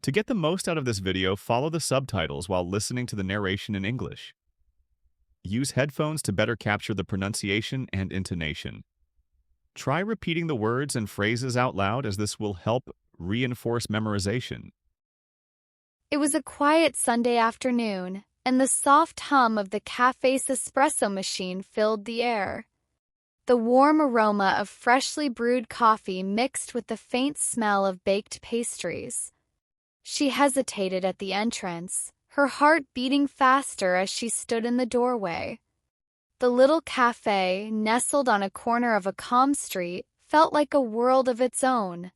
To get the most out of this video, follow the subtitles while listening to the narration in English. Use headphones to better capture the pronunciation and intonation. Try repeating the words and phrases out loud as this will help reinforce memorization. It was a quiet Sunday afternoon, and the soft hum of the cafe's espresso machine filled the air. The warm aroma of freshly brewed coffee mixed with the faint smell of baked pastries. She hesitated at the entrance, her heart beating faster as she stood in the doorway. The little cafe, nestled on a corner of a calm street, felt like a world of its own.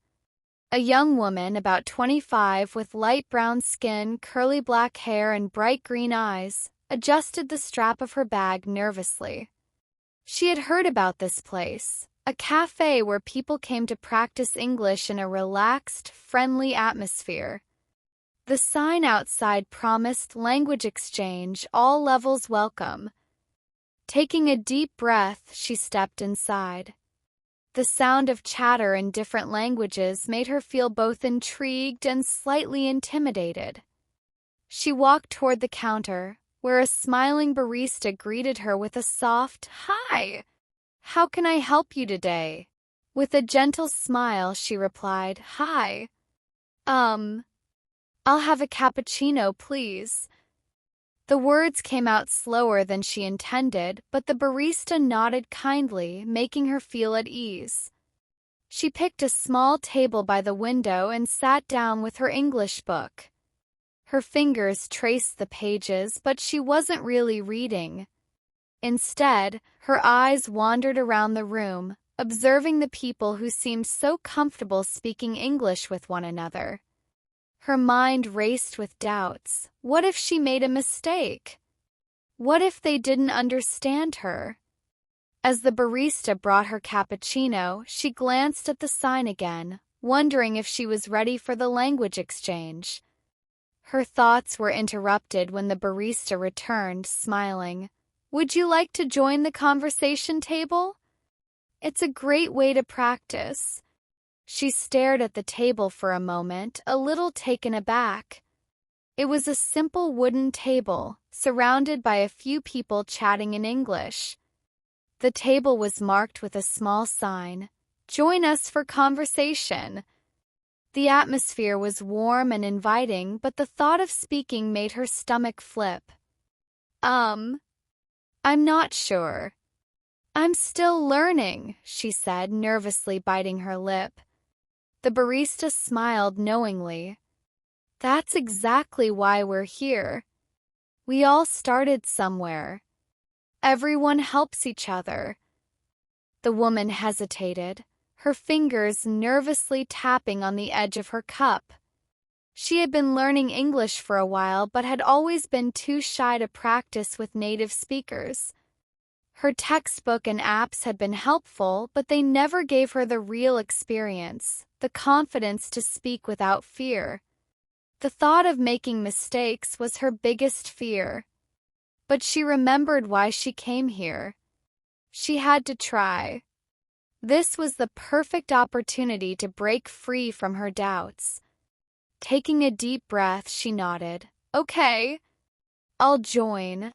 A young woman, about 25, with light brown skin, curly black hair, and bright green eyes, adjusted the strap of her bag nervously. She had heard about this place, a cafe where people came to practice English in a relaxed, friendly atmosphere. The sign outside promised language exchange, all levels welcome. Taking a deep breath, she stepped inside. The sound of chatter in different languages made her feel both intrigued and slightly intimidated. She walked toward the counter, where a smiling barista greeted her with a soft, "Hi! How can I help you today?" With a gentle smile, she replied, "Hi. I'll have a cappuccino, please." The words came out slower than she intended, but the barista nodded kindly, making her feel at ease. She picked a small table by the window and sat down with her English book. Her fingers traced the pages, but she wasn't really reading. Instead, her eyes wandered around the room, observing the people who seemed so comfortable speaking English with one another. Her mind raced with doubts. What if she made a mistake? What if they didn't understand her? As the barista brought her cappuccino, she glanced at the sign again, wondering if she was ready for the language exchange. Her thoughts were interrupted when the barista returned, smiling. "Would you like to join the conversation table? It's a great way to practice." She stared at the table for a moment, a little taken aback. It was a simple wooden table, surrounded by a few people chatting in English. The table was marked with a small sign, "Join us for conversation." The atmosphere was warm and inviting, but the thought of speaking made her stomach flip. I'm not sure. I'm still learning," she said, nervously biting her lip. The barista smiled knowingly. "That's exactly why we're here. We all started somewhere. Everyone helps each other." The woman hesitated, her fingers nervously tapping on the edge of her cup. She had been learning English for a while but had always been too shy to practice with native speakers. Her textbook and apps had been helpful, but they never gave her the real experience, the confidence to speak without fear. The thought of making mistakes was her biggest fear. But she remembered why she came here. She had to try. This was the perfect opportunity to break free from her doubts. Taking a deep breath, she nodded. "Okay, I'll join."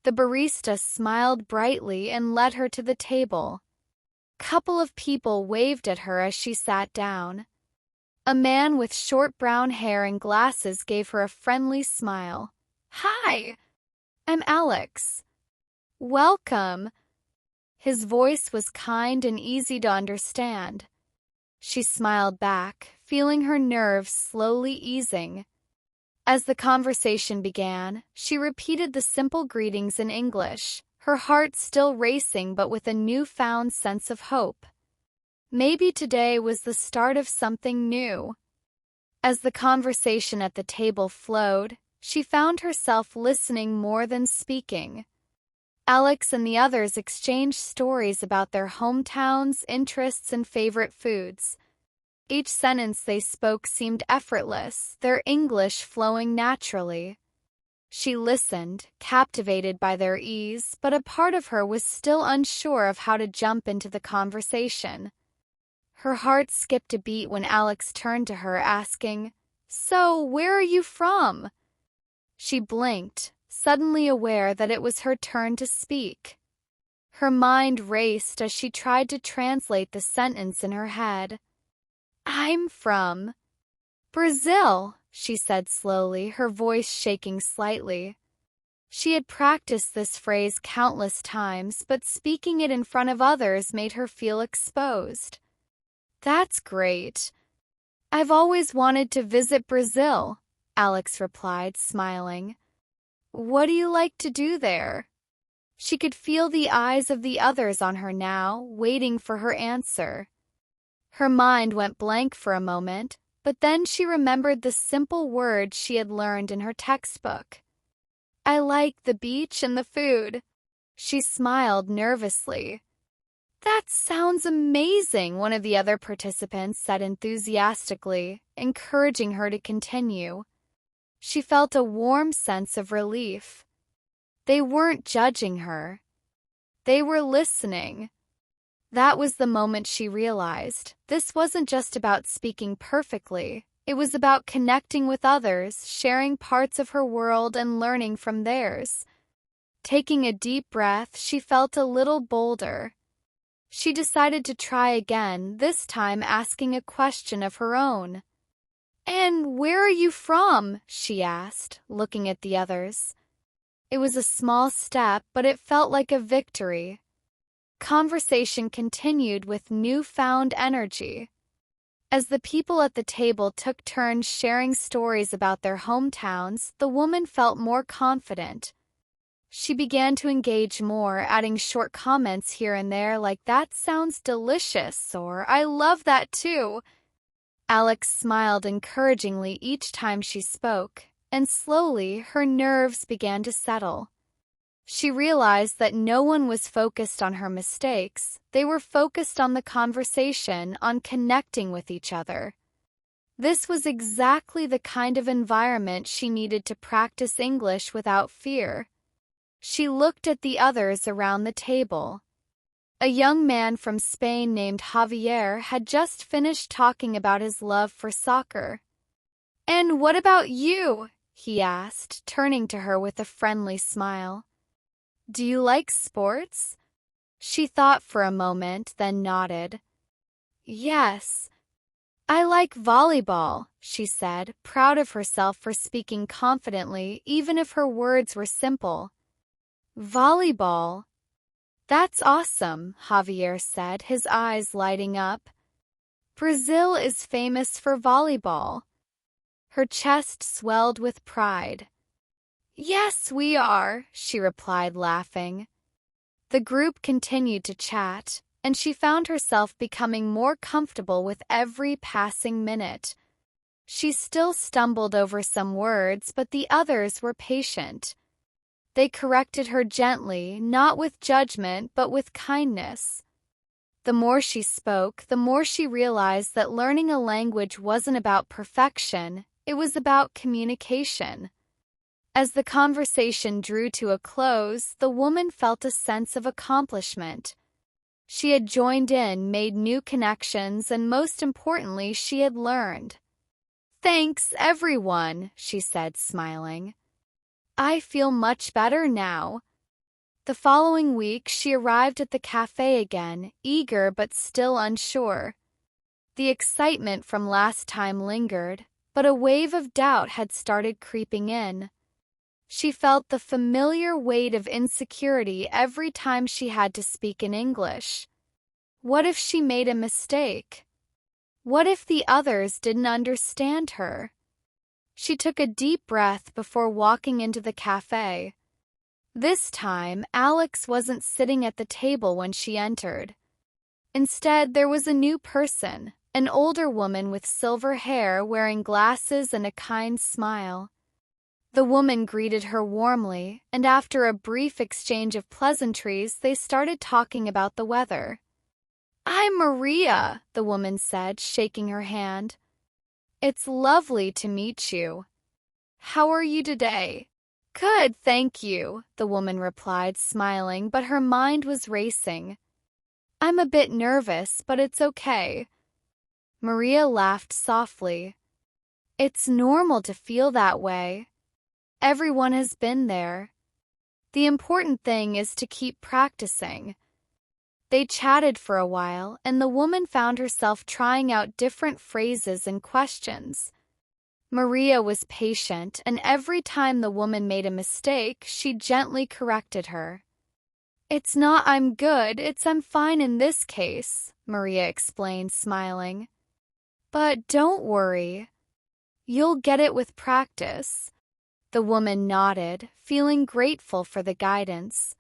The barista smiled brightly and led her to the table. A couple of people waved at her as she sat down. A man with short brown hair and glasses gave her a friendly smile. "Hi, I'm Alex. Welcome." His voice was kind and easy to understand. She smiled back, feeling her nerves slowly easing. As the conversation began, she repeated the simple greetings in English, her heart still racing but with a newfound sense of hope. Maybe today was the start of something new. As the conversation at the table flowed, she found herself listening more than speaking. Alex and the others exchanged stories about their hometowns, interests, and favorite foods. Each sentence they spoke seemed effortless, their English flowing naturally. She listened, captivated by their ease, but a part of her was still unsure of how to jump into the conversation. Her heart skipped a beat when Alex turned to her, asking, So, where are you from? She blinked, suddenly aware that it was her turn to speak. Her mind raced as she tried to translate the sentence in her head. I'm from Brazil, she said slowly, her voice shaking slightly. She had practiced this phrase countless times, but speaking it in front of others made her feel exposed. That's great. I've always wanted to visit Brazil, Alex replied, smiling. What do you like to do there? She could feel the eyes of the others on her now, waiting for her answer. Her mind went blank for a moment, but then she remembered the simple words she had learned in her textbook. I like the beach and the food. She smiled nervously. That sounds amazing, one of the other participants said enthusiastically, encouraging her to continue. She felt a warm sense of relief. They weren't judging her. They were listening. That was the moment she realized this wasn't just about speaking perfectly. It was about connecting with others, sharing parts of her world and learning from theirs. Taking a deep breath, she felt a little bolder. She decided to try again, this time asking a question of her own. And where are you from? She asked, looking at the others. It was a small step, but it felt like a victory. Conversation continued with newfound energy. As the people at the table took turns sharing stories about their hometowns, the woman felt more confident. She began to engage more, adding short comments here and there like, that sounds delicious, or I love that too. Alex smiled encouragingly each time she spoke, and slowly her nerves began to settle. She realized that no one was focused on her mistakes. They were focused on the conversation, on connecting with each other. This was exactly the kind of environment she needed to practice English without fear. She looked at the others around the table. A young man from Spain named Javier had just finished talking about his love for soccer. "And what about you?" he asked, turning to her with a friendly smile. "Do you like sports?" She thought for a moment, then nodded. "Yes. I like volleyball," she said, proud of herself for speaking confidently, even if her words were simple. "Volleyball? That's awesome," Javier said, his eyes lighting up. "Brazil is famous for volleyball." Her chest swelled with pride. "Yes, we are," she replied, laughing. The group continued to chat, and she found herself becoming more comfortable with every passing minute. She still stumbled over some words, but the others were patient. They corrected her gently, not with judgment, but with kindness. The more she spoke, the more she realized that learning a language wasn't about perfection, it was about communication. As the conversation drew to a close, the woman felt a sense of accomplishment. She had joined in, made new connections, and most importantly, she had learned. "Thanks, everyone," she said, smiling. "I feel much better now." The following week, she arrived at the cafe again, eager but still unsure. The excitement from last time lingered, but a wave of doubt had started creeping in. She felt the familiar weight of insecurity every time she had to speak in English. What if she made a mistake? What if the others didn't understand her? She took a deep breath before walking into the cafe. This time, Alex wasn't sitting at the table when she entered. Instead, there was a new person, an older woman with silver hair, wearing glasses and a kind smile. The woman greeted her warmly, and after a brief exchange of pleasantries, they started talking about the weather. "I'm Maria," the woman said, shaking her hand. "It's lovely to meet you. How are you today?" "Good, thank you," the woman replied, smiling, but her mind was racing. "I'm a bit nervous, but it's okay." Maria laughed softly. It's normal to feel that way. Everyone has been there. The important thing is to keep practicing. They chatted for a while, and the woman found herself trying out different phrases and questions. Maria was patient, and every time the woman made a mistake, she gently corrected her. "It's not I'm good, it's I'm fine in this case," Maria explained, smiling. "But don't worry. You'll get it with practice." The woman nodded, feeling grateful for the guidance.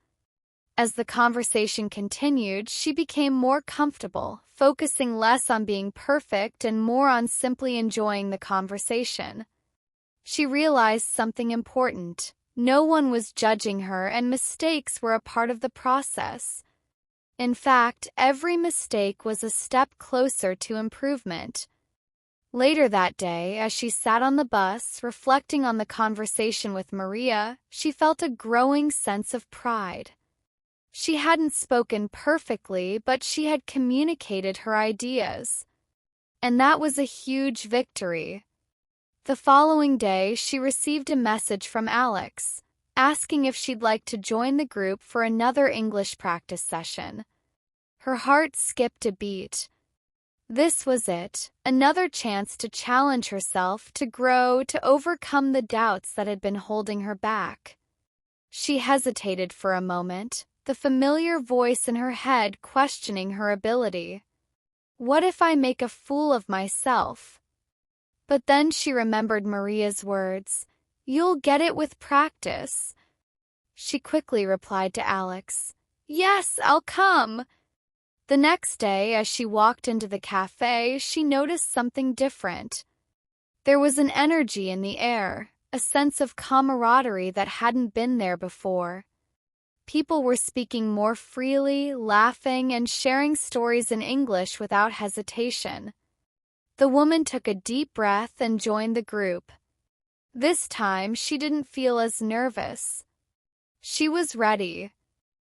As the conversation continued, she became more comfortable, focusing less on being perfect and more on simply enjoying the conversation. She realized something important. No one was judging her, and mistakes were a part of the process. In fact, every mistake was a step closer to improvement. Later that day, as she sat on the bus, reflecting on the conversation with Maria, she felt a growing sense of pride. She hadn't spoken perfectly, but she had communicated her ideas. And that was a huge victory. The following day, she received a message from Alex, asking if she'd like to join the group for another English practice session. Her heart skipped a beat. This was it, another chance to challenge herself, to grow, to overcome the doubts that had been holding her back. She hesitated for a moment, the familiar voice in her head questioning her ability. What if I make a fool of myself? But then she remembered Maria's words, "You'll get it with practice." She quickly replied to Alex, "Yes, I'll come." The next day, as she walked into the cafe, she noticed something different. There was an energy in the air, a sense of camaraderie that hadn't been there before. People were speaking more freely, laughing, and sharing stories in English without hesitation. The woman took a deep breath and joined the group. This time, she didn't feel as nervous. She was ready.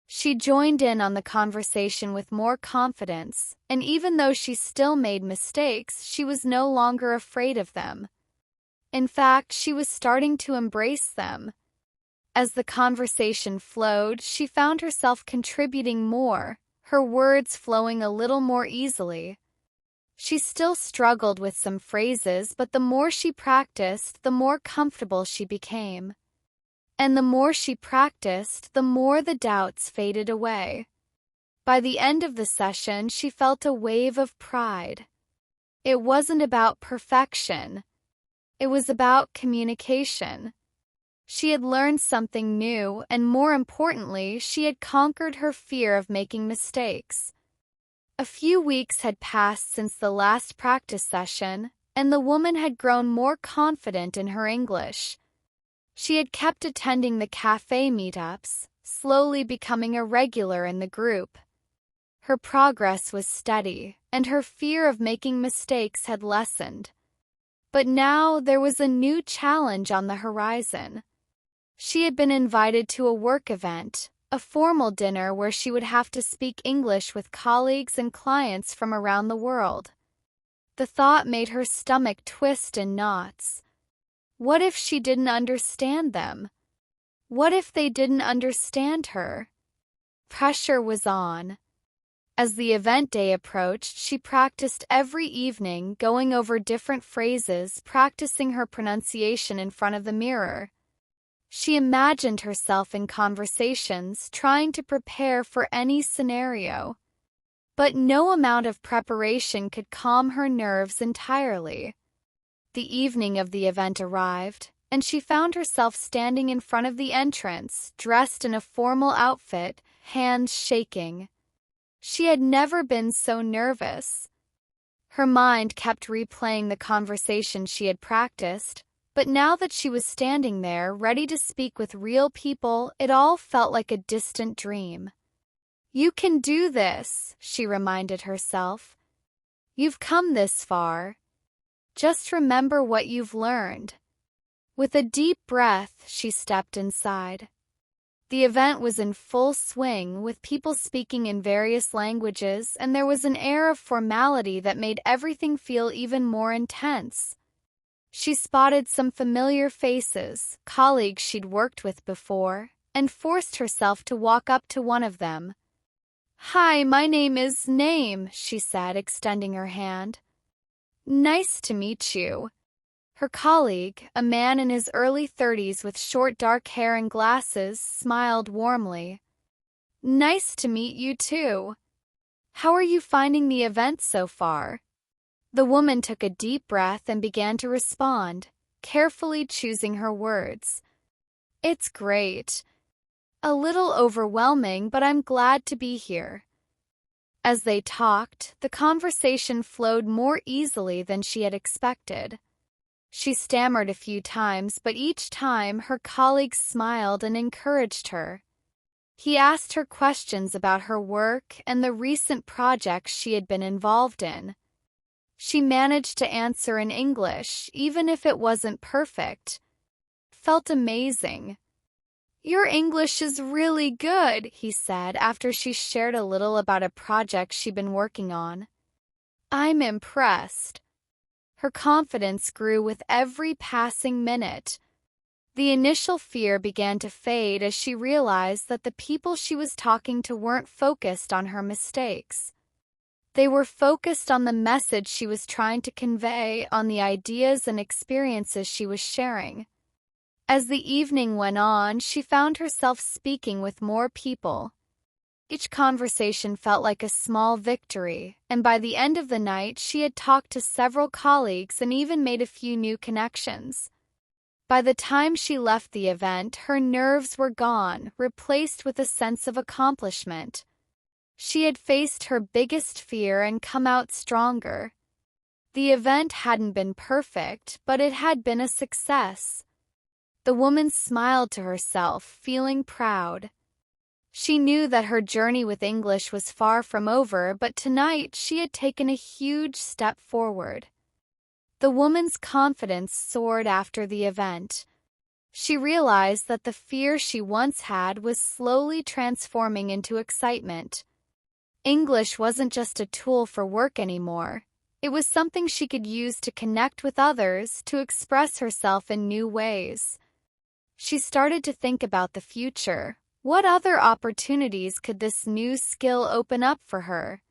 She joined in on the conversation with more confidence, and even though she still made mistakes, she was no longer afraid of them. In fact, she was starting to embrace them. As the conversation flowed, she found herself contributing more, her words flowing a little more easily. She still struggled with some phrases, but the more she practiced, the more comfortable she became. And the more she practiced, the more the doubts faded away. By the end of the session, she felt a wave of pride. It wasn't about perfection. It was about communication. She had learned something new, and more importantly, she had conquered her fear of making mistakes. A few weeks had passed since the last practice session, and the woman had grown more confident in her English. She had kept attending the cafe meetups, slowly becoming a regular in the group. Her progress was steady, and her fear of making mistakes had lessened. But now there was a new challenge on the horizon. She had been invited to a work event, a formal dinner where she would have to speak English with colleagues and clients from around the world. The thought made her stomach twist in knots. What if she didn't understand them? What if they didn't understand her? Pressure was on. As the event day approached, she practiced every evening, going over different phrases, practicing her pronunciation in front of the mirror. She imagined herself in conversations, trying to prepare for any scenario. But no amount of preparation could calm her nerves entirely. The evening of the event arrived, and she found herself standing in front of the entrance, dressed in a formal outfit, hands shaking. She had never been so nervous. Her mind kept replaying the conversation she had practiced, but now that she was standing there, ready to speak with real people, it all felt like a distant dream. "You can do this," she reminded herself. "You've come this far. Just remember what you've learned." With a deep breath, she stepped inside. The event was in full swing, with people speaking in various languages, and there was an air of formality that made everything feel even more intense. She spotted some familiar faces, colleagues she'd worked with before, and forced herself to walk up to one of them. "Hi, my name is Name," she said, extending her hand. "Nice to meet you." Her colleague, a man in his early 30s with short dark hair and glasses, smiled warmly. "Nice to meet you too. How are you finding the event so far?" The woman took a deep breath and began to respond, carefully choosing her words. "It's great. A little overwhelming, but I'm glad to be here." As they talked, the conversation flowed more easily than she had expected. She stammered a few times, but each time her colleague smiled and encouraged her. He asked her questions about her work and the recent projects she had been involved in. She managed to answer in English, even if it wasn't perfect. Felt amazing. "Your English is really good," he said after she shared a little about a project she'd been working on. "I'm impressed." Her confidence grew with every passing minute. The initial fear began to fade as she realized that the people she was talking to weren't focused on her mistakes. They were focused on the message she was trying to convey, on the ideas and experiences she was sharing. As the evening went on, she found herself speaking with more people. Each conversation felt like a small victory, and by the end of the night, she had talked to several colleagues and even made a few new connections. By the time she left the event, her nerves were gone, replaced with a sense of accomplishment. She had faced her biggest fear and come out stronger. The event hadn't been perfect, but it had been a success. The woman smiled to herself, feeling proud. She knew that her journey with English was far from over, but tonight she had taken a huge step forward. The woman's confidence soared after the event. She realized that the fear she once had was slowly transforming into excitement. English wasn't just a tool for work anymore. It was something she could use to connect with others, to express herself in new ways. She started to think about the future. What other opportunities could this new skill open up for her?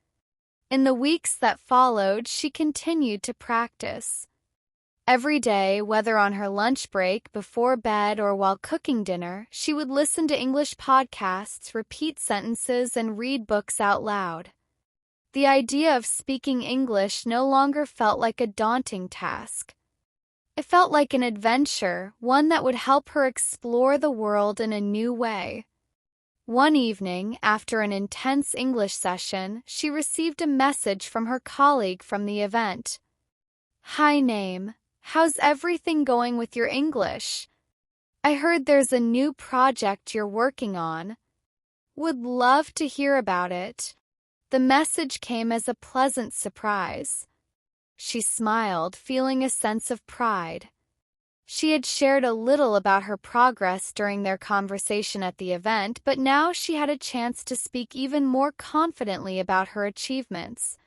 In the weeks that followed, she continued to practice. Every day, whether on her lunch break, before bed, or while cooking dinner, she would listen to English podcasts, repeat sentences, and read books out loud. The idea of speaking English no longer felt like a daunting task. It felt like an adventure, one that would help her explore the world in a new way. One evening, after an intense English session, she received a message from her colleague from the event. "Hi, Name. How's everything going with your English? I heard there's a new project you're working on. Would love to hear about it." The message came as a pleasant surprise. She smiled, feeling a sense of pride. She had shared a little about her progress during their conversation at the event, but now she had a chance to speak even more confidently about her achievements.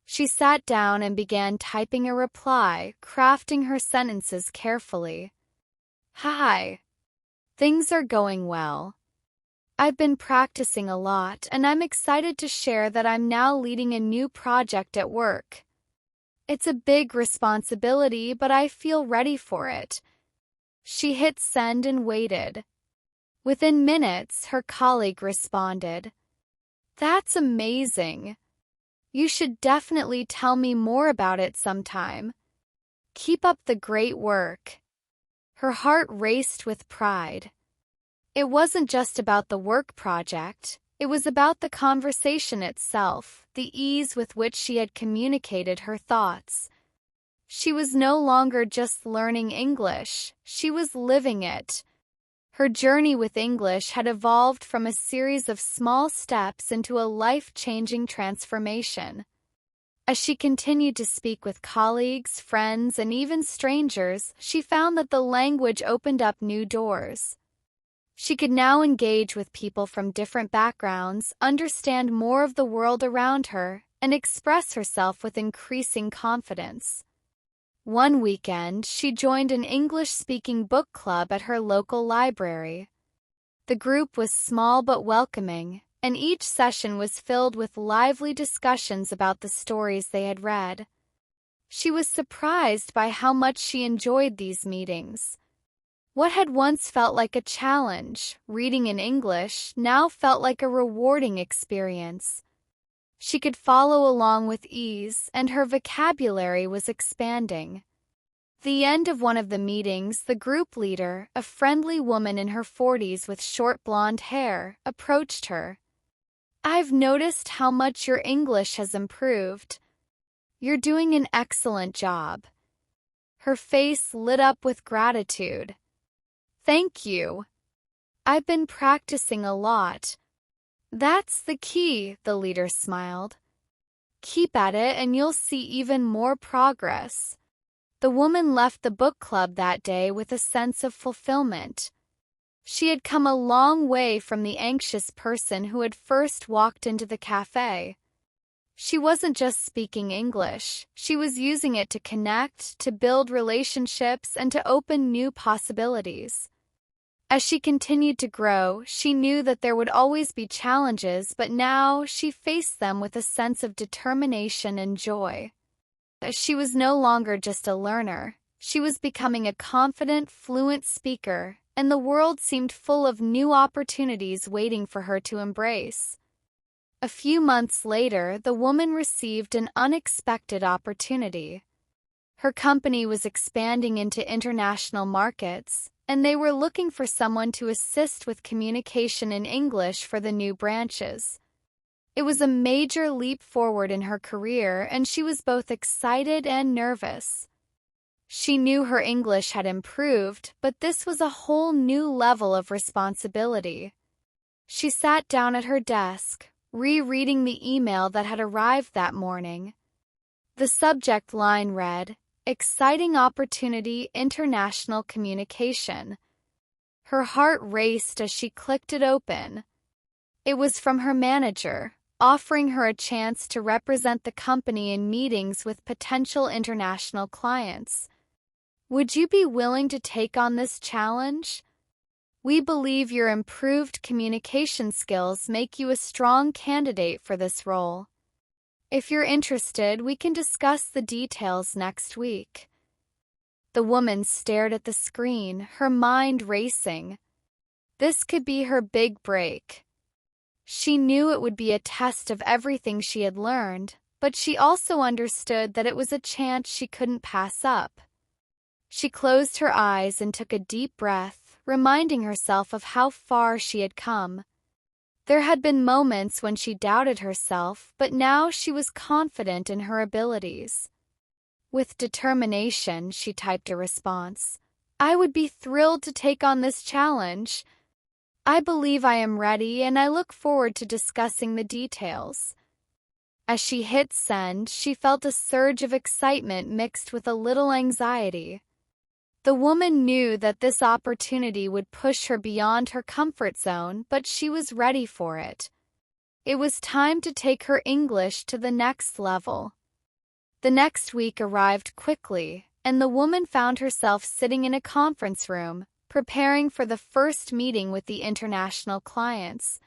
She sat down and began typing a reply, crafting her sentences carefully. "Hi. Things are going well. I've been practicing a lot, and I'm excited to share that I'm now leading a new project at work. It's a big responsibility, but I feel ready for it." She hit send and waited. Within minutes, her colleague responded. "That's amazing. You should definitely tell me more about it sometime. Keep up the great work." Her heart raced with pride. It wasn't just about the work project. It was about the conversation itself, the ease with which she had communicated her thoughts. She was no longer just learning English, she was living it. Her journey with English had evolved from a series of small steps into a life-changing transformation. As she continued to speak with colleagues, friends, and even strangers, she found that the language opened up new doors. She could now engage with people from different backgrounds, understand more of the world around her, and express herself with increasing confidence. One weekend, she joined an English-speaking book club at her local library. The group was small but welcoming, and each session was filled with lively discussions about the stories they had read. She was surprised by how much she enjoyed these meetings. What had once felt like a challenge, reading in English, now felt like a rewarding experience. She could follow along with ease, and her vocabulary was expanding. The end of one of the meetings, the group leader, a friendly woman in her 40s with short blonde hair, approached her. "I've noticed how much your English has improved. You're doing an excellent job." Her face lit up with gratitude. "Thank you. I've been practicing a lot." "That's the key," the leader smiled. "Keep at it and you'll see even more progress." The woman left the book club that day with a sense of fulfillment. She had come a long way from the anxious person who had first walked into the cafe. She wasn't just speaking English, she was using it to connect, to build relationships, and to open new possibilities. As she continued to grow, she knew that there would always be challenges, but now she faced them with a sense of determination and joy. She was no longer just a learner. She was becoming a confident, fluent speaker, and the world seemed full of new opportunities waiting for her to embrace. A few months later, the woman received an unexpected opportunity. Her company was expanding into international markets, and they were looking for someone to assist with communication in English for the new branches. It was a major leap forward in her career, and she was both excited and nervous. She knew her English had improved, but this was a whole new level of responsibility. She sat down at her desk, rereading the email that had arrived that morning. The subject line read, "Exciting Opportunity, International Communication." Her heart raced as she clicked it open. It was from her manager, offering her a chance to represent the company in meetings with potential international clients. "Would you be willing to take on this challenge? We believe your improved communication skills make you a strong candidate for this role. If you're interested, we can discuss the details next week." The woman stared at the screen, her mind racing. This could be her big break. She knew it would be a test of everything she had learned, but she also understood that it was a chance she couldn't pass up. She closed her eyes and took a deep breath, reminding herself of how far she had come. There had been moments when she doubted herself, but now she was confident in her abilities. With determination, she typed a response. "I would be thrilled to take on this challenge. I believe I am ready, and I look forward to discussing the details." As she hit send, she felt a surge of excitement mixed with a little anxiety. The woman knew that this opportunity would push her beyond her comfort zone, but she was ready for it. It was time to take her English to the next level. The next week arrived quickly, and the woman found herself sitting in a conference room, preparing for the first meeting with the international clients.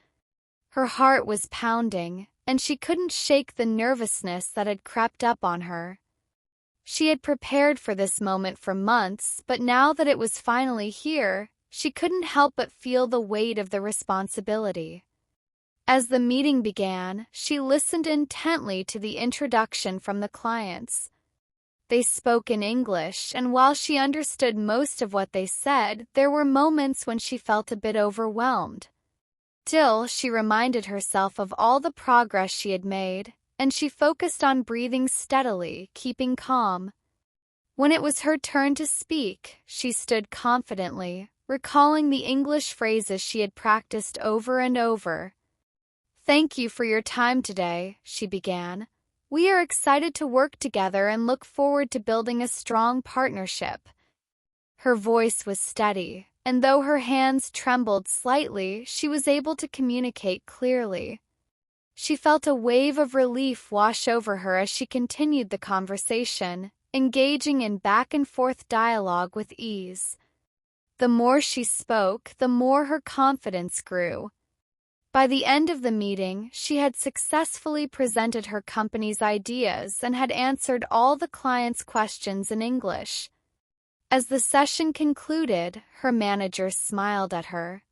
Her heart was pounding, and she couldn't shake the nervousness that had crept up on her. She had prepared for this moment for months, but now that it was finally here, she couldn't help but feel the weight of the responsibility. As the meeting began, she listened intently to the introduction from the clients. They spoke in English, and while she understood most of what they said, there were moments when she felt a bit overwhelmed. Still, she reminded herself of all the progress she had made, and she focused on breathing steadily, keeping calm. When it was her turn to speak, she stood confidently, recalling the English phrases she had practiced over and over. "Thank you for your time today," she began. "We are excited to work together and look forward to building a strong partnership." Her voice was steady, and though her hands trembled slightly, she was able to communicate clearly. She felt a wave of relief wash over her as she continued the conversation, engaging in back-and-forth dialogue with ease. The more she spoke, the more her confidence grew. By the end of the meeting, she had successfully presented her company's ideas and had answered all the clients' questions in English. As the session concluded, her manager smiled at her.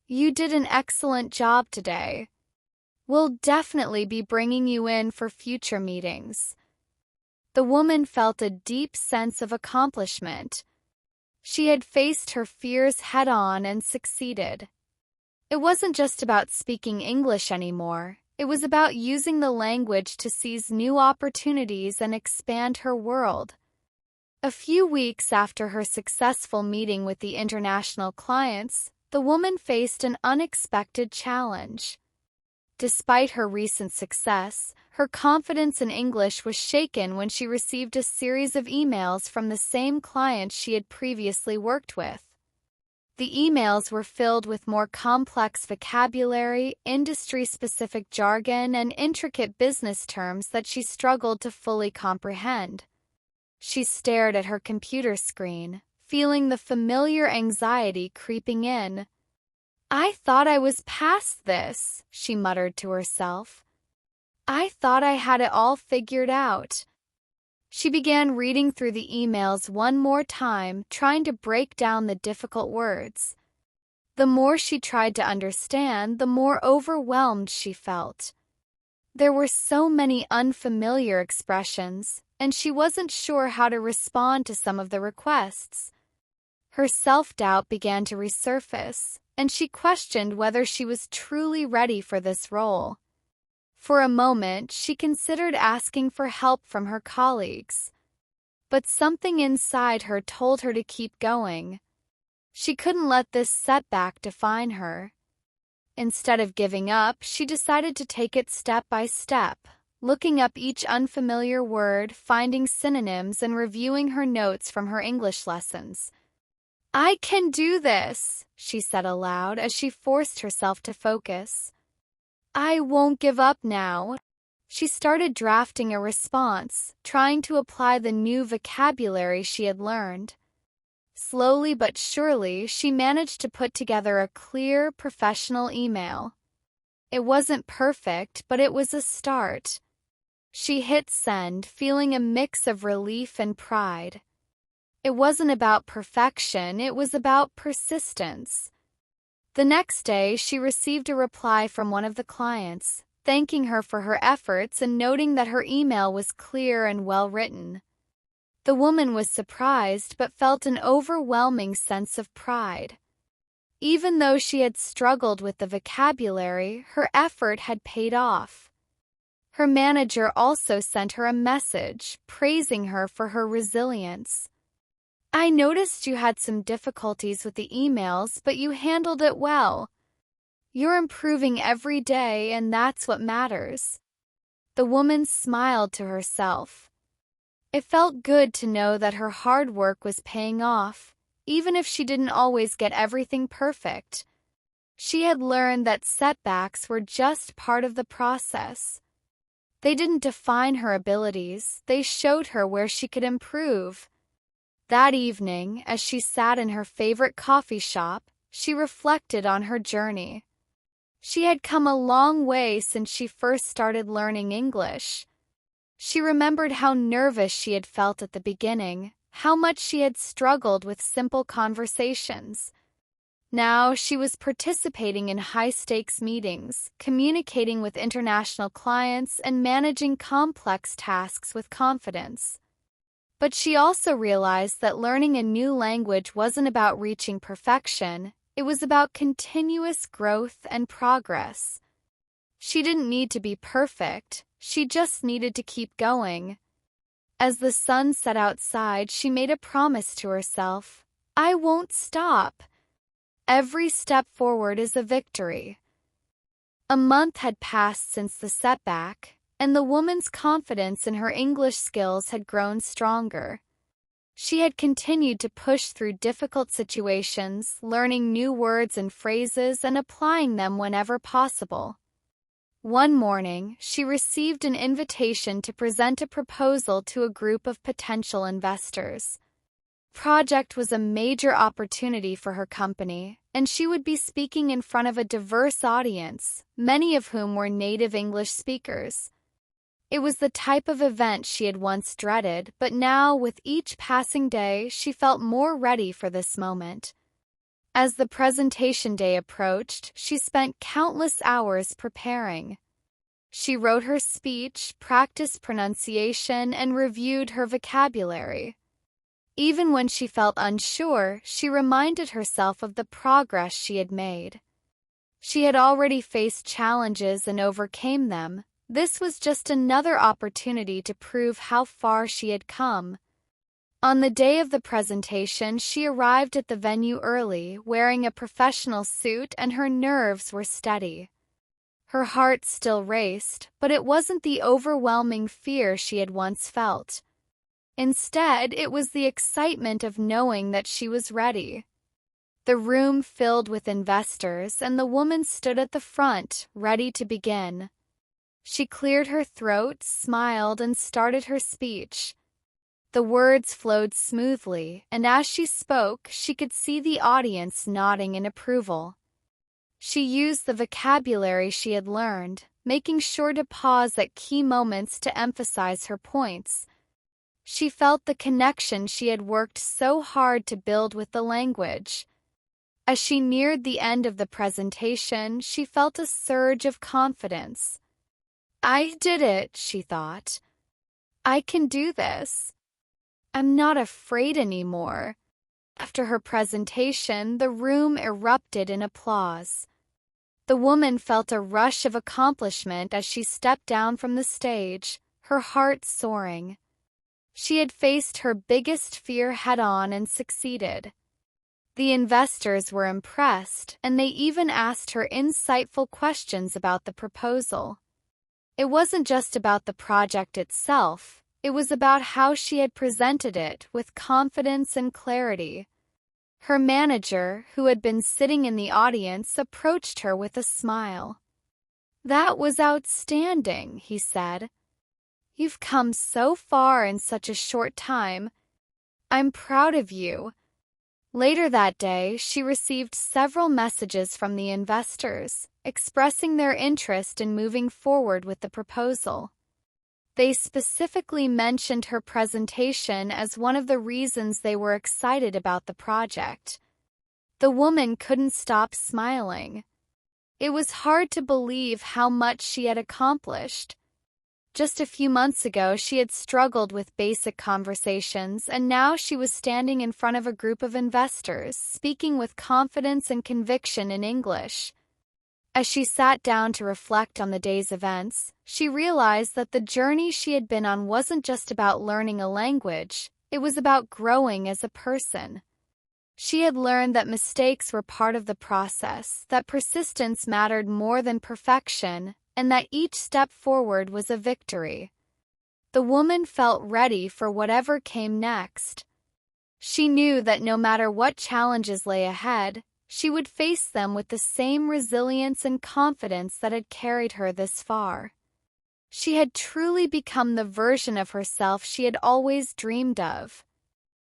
"You did an excellent job today. We'll definitely be bringing you in for future meetings." The woman felt a deep sense of accomplishment. She had faced her fears head-on and succeeded. It wasn't just about speaking English anymore. It was about using the language to seize new opportunities and expand her world. A few weeks after her successful meeting with the international clients, the woman faced an unexpected challenge. Despite her recent success, her confidence in English was shaken when she received a series of emails from the same clients she had previously worked with. The emails were filled with more complex vocabulary, industry-specific jargon, and intricate business terms that she struggled to fully comprehend. She stared at her computer screen, feeling the familiar anxiety creeping in. "I thought I was past this," she muttered to herself. "I thought I had it all figured out." She began reading through the emails one more time, trying to break down the difficult words. The more she tried to understand, the more overwhelmed she felt. There were so many unfamiliar expressions, and she wasn't sure how to respond to some of the requests. Her self-doubt began to resurface, and she questioned whether she was truly ready for this role. For a moment, she considered asking for help from her colleagues. But something inside her told her to keep going. She couldn't let this setback define her. Instead of giving up, she decided to take it step by step, looking up each unfamiliar word, finding synonyms, and reviewing her notes from her English lessons. "I can do this," she said aloud as she forced herself to focus. "I won't give up now." She started drafting a response, trying to apply the new vocabulary she had learned. Slowly but surely, she managed to put together a clear, professional email. It wasn't perfect, but it was a start. She hit send, feeling a mix of relief and pride. It wasn't about perfection, it was about persistence. The next day, she received a reply from one of the clients, thanking her for her efforts and noting that her email was clear and well-written. The woman was surprised but felt an overwhelming sense of pride. Even though she had struggled with the vocabulary, her effort had paid off. Her manager also sent her a message, praising her for her resilience. "I noticed you had some difficulties with the emails, but you handled it well. You're improving every day, and that's what matters." The woman smiled to herself. It felt good to know that her hard work was paying off, even if she didn't always get everything perfect. She had learned that setbacks were just part of the process. They didn't define her abilities, they showed her where she could improve. That evening, as she sat in her favorite coffee shop, she reflected on her journey. She had come a long way since she first started learning English. She remembered how nervous she had felt at the beginning, how much she had struggled with simple conversations. Now she was participating in high-stakes meetings, communicating with international clients, and managing complex tasks with confidence. But she also realized that learning a new language wasn't about reaching perfection, it was about continuous growth and progress. She didn't need to be perfect, she just needed to keep going. As the sun set outside, she made a promise to herself, "I won't stop. Every step forward is a victory." A month had passed since the setback, and the woman's confidence in her English skills had grown stronger. She had continued to push through difficult situations, learning new words and phrases and applying them whenever possible. One morning, she received an invitation to present a proposal to a group of potential investors. Project was a major opportunity for her company, and she would be speaking in front of a diverse audience, many of whom were native English speakers. It was the type of event she had once dreaded, but now, with each passing day, she felt more ready for this moment. As the presentation day approached, she spent countless hours preparing. She wrote her speech, practiced pronunciation, and reviewed her vocabulary. Even when she felt unsure, she reminded herself of the progress she had made. She had already faced challenges and overcame them. This was just another opportunity to prove how far she had come. On the day of the presentation, she arrived at the venue early, wearing a professional suit, and her nerves were steady. Her heart still raced, but it wasn't the overwhelming fear she had once felt. Instead, it was the excitement of knowing that she was ready. The room filled with investors, and the woman stood at the front, ready to begin. She cleared her throat, smiled, and started her speech. The words flowed smoothly, and as she spoke, she could see the audience nodding in approval. She used the vocabulary she had learned, making sure to pause at key moments to emphasize her points. She felt the connection she had worked so hard to build with the language. As she neared the end of the presentation, she felt a surge of confidence. "I did it," she thought. "I can do this. I'm not afraid anymore." After her presentation, the room erupted in applause. The woman felt a rush of accomplishment as she stepped down from the stage, her heart soaring. She had faced her biggest fear head-on and succeeded. The investors were impressed, and they even asked her insightful questions about the proposal. It wasn't just about the project itself. It was about how she had presented it with confidence and clarity. Her manager, who had been sitting in the audience, approached her with a smile. "That was outstanding," he said. "You've come so far in such a short time. I'm proud of you." Later that day, she received several messages from the investors, expressing their interest in moving forward with the proposal. They specifically mentioned her presentation as one of the reasons they were excited about the project. The woman couldn't stop smiling. It was hard to believe how much she had accomplished. Just a few months ago, she had struggled with basic conversations, and now she was standing in front of a group of investors, speaking with confidence and conviction in English. As she sat down to reflect on the day's events, she realized that the journey she had been on wasn't just about learning a language, it was about growing as a person. She had learned that mistakes were part of the process, that persistence mattered more than perfection, and that each step forward was a victory. The woman felt ready for whatever came next. She knew that no matter what challenges lay ahead, she would face them with the same resilience and confidence that had carried her this far. She had truly become the version of herself she had always dreamed of.